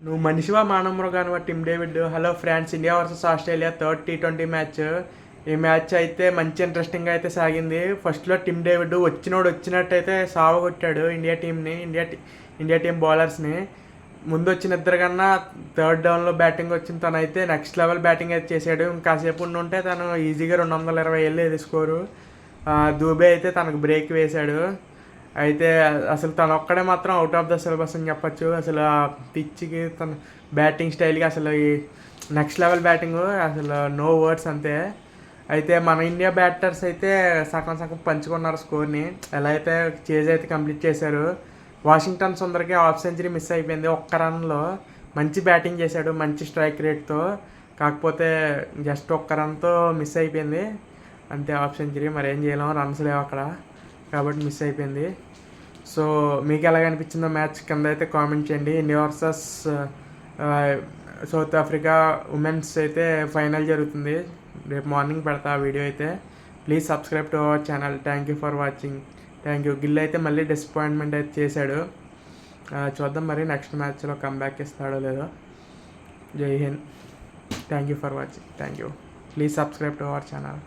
నువ్వు మనిషివా మానవమృగానివా Tim David. Hello friends, India versus Australia third టీ20 మ్యాచ్. ఈ మ్యాచ్ అయితే మంచి ఇంట్రెస్టింగ్గా అయితే సాగింది. ఫస్ట్లో టిమ్ డేవిడ్ వచ్చినట్టయితే సావగొట్టాడు ఇండియా టీం బౌలర్స్ని. ముందు వచ్చిన ఇద్దరు కన్నా థర్డ్ డౌన్లో బ్యాటింగ్ వచ్చిన తను అయితే నెక్స్ట్ లెవెల్ బ్యాటింగ్ అయితే చేశాడు. ఇంకాసేపు ఉంటే తను ఈజీగా 220 వెళ్ళేది స్కోరు. దూబే అయితే తనకు బ్రేక్ వేశాడు. అయితే అసలు తను ఒక్కడే మాత్రం అవుట్ ఆఫ్ ద సిలబస్ అని చెప్పచ్చు. అసలు ఆ పిచ్కి తన బ్యాటింగ్ స్టైల్కి అసలు ఈ నెక్స్ట్ లెవెల్ బ్యాటింగ్, అసలు నో వర్డ్స్ అంతే. అయితే మన ఇండియా బ్యాటర్స్ అయితే సగం సగం పంచుకున్నారు స్కోర్ని. ఎలా అయితే చేజ్ అయితే కంప్లీట్ చేశారు. వాషింగ్టన్ సుందర్కి హాఫ్ సెంచరీ మిస్ అయిపోయింది ఒక్క రన్లో. మంచి బ్యాటింగ్ చేశాడు, మంచి స్ట్రైక్ రేట్తో. కాకపోతే జస్ట్ ఒక్క రన్తో మిస్ అయిపోయింది అంతే హాఫ్ సెంచరీ. మరి ఏం చేయలేము, రన్స్ లేవు అక్కడ, కాబట్టి మిస్ అయిపోయింది. సో మీకు ఎలాగ అనిపించిందో మ్యాచ్ కింద అయితే కామెంట్ చేయండి. India versus south Africa women's అయితే ఫైనల్ జరుగుతుంది. రేపు మార్నింగ్ పెడతా ఆ వీడియో అయితే. Please subscribe to our channel. Thank you for watching. Thank you. Gill అయితే మళ్ళీ డిసప్పాయింట్మెంట్ అయితే చేశాడు. చూద్దాం మరి నెక్స్ట్ మ్యాచ్లో కమ్బ్యాక్ ఇస్తాడో లేదో. జై Hind. Thank you for watching. Thank you. Please subscribe to our channel.